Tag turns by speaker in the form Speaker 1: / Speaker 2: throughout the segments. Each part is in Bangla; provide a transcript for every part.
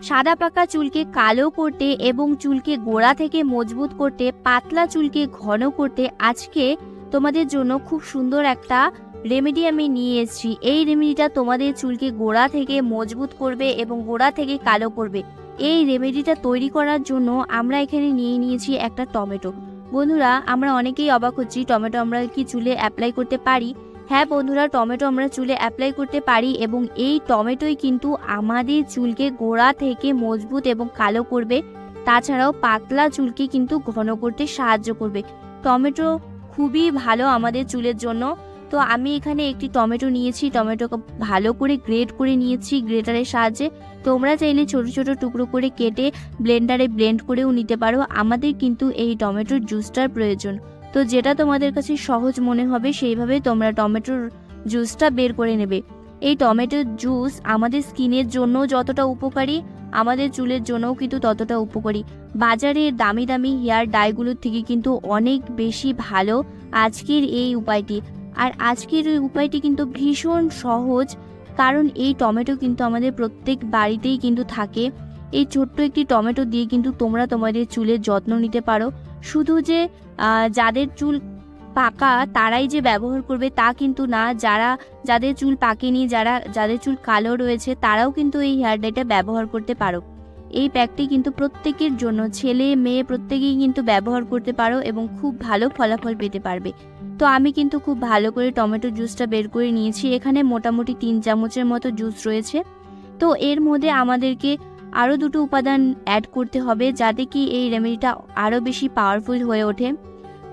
Speaker 1: সাদা পাকা চুলকে কালো করতে এবং চুলকে গোড়া থেকে মজবুত করতে, পাতলা চুলকে ঘন করতে আজকে তোমাদের জন্য খুব সুন্দর একটা রেমেডি আমি নিয়ে এসেছি। এই রেমেডিটা তোমাদের চুলকে গোড়া থেকে মজবুত করবে এবং গোড়া থেকে কালো করবে। এই রেমেডিটা তৈরি করার জন্য আমরা এখানে নিয়ে নিয়েছি একটা টমেটো। বন্ধুরা, আমরা অনেকেই অবাক হচ্ছি, টমেটো আমরা কি চুলে অ্যাপ্লাই করতে পারি? হ্যাঁ বন্ধুরা, টমেটো আমরা চুলে অ্যাপ্লাই করতে পারি এবং এই টমেটোই কিন্তু আমাদের চুলকে গোড়া থেকে মজবুত এবং কালো করবে। তাছাড়াও পাতলা চুলকে কিন্তু ঘন করতে সাহায্য করবে। টমেটো খুবই ভালো আমাদের চুলের জন্য। তো আমি এখানে একটি টমেটো নিয়েছি, টমেটোকে ভালো করে গ্রেট করে নিয়েছি গ্রেটারের সাহায্যে। তোমরা চাইলে ছোট ছোট টুকরো করে কেটে ব্লেন্ডারে ব্লেন্ড করেও নিতে পারো। আমাদের কিন্তু এই টমেটোর জুসটার প্রয়োজন। তো যেটা তোমাদের কাছে সহজ মনে হবে সেইভাবে তোমরা টমেটোর জুসটা বের করে নেবে। এই টমেটোর জুস আমাদের স্কিনের জন্য যতটা উপকারী, আমাদের চুলের জন্যও কিন্তু ততটা উপকারী। বাজারের দামি দামি হেয়ার ডাইগুলোর থেকে কিন্তু অনেক বেশি ভালো আজকের এই উপায়টি। আর আজকের এই উপায়টি কিন্তু ভীষণ সহজ, কারণ এই টমেটো কিন্তু আমাদের প্রত্যেক বাড়িতেই কিন্তু থাকে। এই ছোট্ট একটি টমেটো দিয়ে কিন্তু তোমরা তোমাদের চুলের যত্ন নিতে পারো। শুধু যে যাদের চুল পাকা তারাই যে ব্যবহার করবে তা কিন্তু না, যাদের চুল পাকেনি, যাদের চুল কালো রয়েছে তারাও কিন্তু এই হেয়ার ডাইটা ব্যবহার করতে পারো। এই প্যাকটি কিন্তু প্রত্যেকের জন্য, ছেলে মেয়ে প্রত্যেকেই কিন্তু ব্যবহার করতে পারো এবং খুব ভালো ফলাফল পেতে পারবে। তো আমি কিন্তু খুব ভালো করে টমেটো জুসটা বের করে নিয়েছি। এখানে মোটামুটি 3 চামচের মতো জুস রয়েছে। তো এর মধ্যে আমাদেরকে আরও দুটো উপাদান অ্যাড করতে হবে যাতে কি এই রেমেডিটা আরও বেশি পাওয়ারফুল হয়ে ওঠে।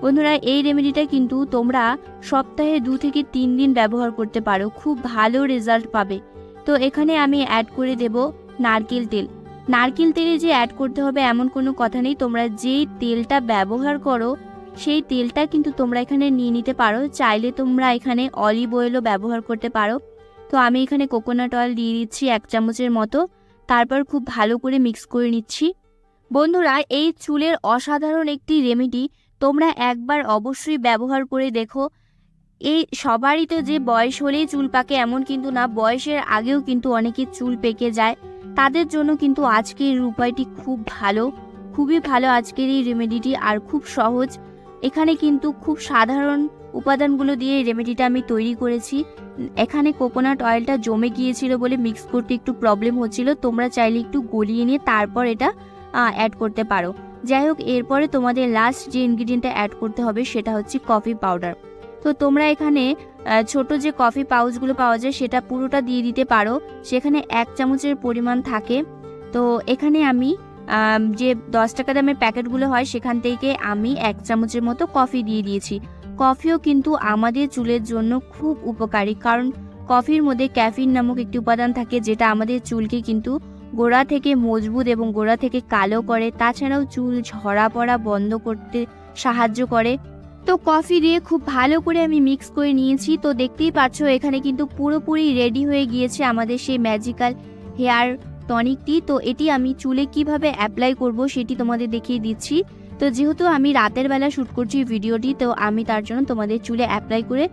Speaker 1: বন্ধুরা, এই রেমেডিটা কিন্তু তোমরা সপ্তাহে 2 থেকে 3 দিন ব্যবহার করতে পারো, খুব ভালো রেজাল্ট পাবে। তো এখানে আমি অ্যাড করে দেব নারকেল তেল। নারকেল তেলে যে অ্যাড করতে হবে এমন কোনো কথা নেই, তোমরা যেই তেলটা ব্যবহার করো সেই তেলটা কিন্তু তোমরা এখানে নিয়ে নিতে পারো। চাইলে তোমরা এখানে অলিভ অয়েলও ব্যবহার করতে পারো। তো আমি এখানে কোকোনাট অয়েল দিয়ে দিচ্ছি 1 চামচের মতো, তারপর খুব ভালো করে মিক্স করে নিচ্ছি। বন্ধুরা, এই চুলের অসাধারণ একটি রেমেডি, তোমরা একবার অবশ্যই ব্যবহার করে দেখো। এই সবারই তো যে বয়স হলেই চুল পাকে এমন কিন্তু না, বয়সের আগেও কিন্তু অনেকের চুল পেকে যায়। তাদের জন্য কিন্তু আজকের উপায়টি খুব ভালো, খুবই ভালো আজকের এই রেমেডিটি, আর খুব সহজ। এখানে কিন্তু খুব সাধারণ উপাদানগুলো দিয়ে এই রেমেডিটা আমি তৈরি করেছি। এখানে কোকোনাট অয়েলটা জমে গিয়েছিল বলে মিক্স করতে একটু প্রবলেম হচ্ছিল, তোমরা চাইলে একটু গলিয়ে নিয়ে তারপর এটা অ্যাড করতে পারো। যাই হোক, এরপরে তোমাদের লাস্ট যে ইনগ্রিডিয়েন্টটা অ্যাড করতে হবে সেটা হচ্ছে কফি পাউডার। তো তোমরা এখানে ছোট যে কফি পাউচগুলো পাওয়া যায় সেটা পুরোটা দিয়ে দিতে পারো, সেখানে 1 চামচের পরিমাণ থাকে। তো এখানে আমি যে 10 টাকা দামের প্যাকেটগুলো হয় সেখান থেকে আমি 1 চামচের মতো কফি দিয়ে দিয়েছি। কফিও কিন্তু আমাদের চুলের জন্য খুব উপকারী, কারণ কফির মধ্যে ক্যাফিন নামক একটি উপাদান থাকে যেটা আমাদের চুলকে কিন্তু গোড়া থেকে মজবুত এবং গোড়া থেকে কালো করে। তাছাড়াও চুল ঝরা পড়া বন্ধ করতে সাহায্য করে। তো কফি দিয়ে খুব ভালো করে আমি মিক্স করে নিয়েছি। তো দেখতেই পাচ্ছ এখানে কিন্তু পুরোপুরি রেডি হয়ে গিয়েছে আমাদের সেই ম্যাজিক্যাল হেয়ার টনিকটি। তো এটি আমি চুলে কিভাবে অ্যাপ্লাই করব সেটি তোমাদের দেখিয়ে দিচ্ছি। তো যেহেতু আমি রাতের বেলা শ্যুট করছি ভিডিওটি, তো আমি তার জন্য তোমাদের চুলে অ্যাপ্লাই করে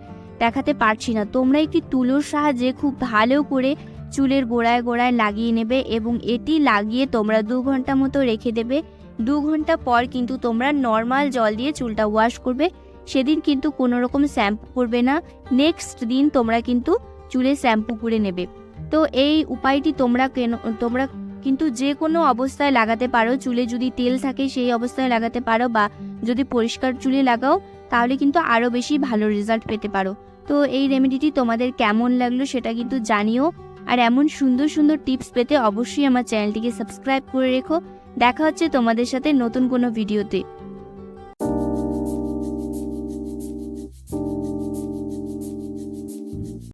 Speaker 1: দেখাতে পারছি না। তোমরা একটি তুলোর সাহায্যে খুব ভালো করে চুলের গোড়ায় গোড়ায় লাগিয়ে নেবে এবং এটি লাগিয়ে তোমরা 2 ঘন্টা মতো রেখে দেবে। 2 ঘন্টা পর কিন্তু তোমরা নর্মাল জল দিয়ে চুলটা ওয়াশ করবে। সেদিন কিন্তু কোনো রকম শ্যাম্পু করবে না, নেক্সট দিন তোমরা কিন্তু চুলে শ্যাম্পু করে নেবে। তো এই উপায়টি তোমরা কিন্তু যে কোনো অবস্থায় লাগাতে পারো। চুলে যদি তেল থাকে সেই অবস্থায় লাগাতে পারো, বা যদি পরিষ্কার চুলে লাগাও তাহলে কিন্তু আরও বেশি ভালো রেজাল্ট পেতে পারো। তো এই রেমেডিটি তোমাদের কেমন লাগলো সেটা কিন্তু জানিও। আর এমন সুন্দর সুন্দর টিপস পেতে অবশ্যই আমার চ্যানেলটিকে সাবস্ক্রাইব করে রেখো। দেখা হচ্ছে তোমাদের সাথে নতুন কোনো ভিডিওতে।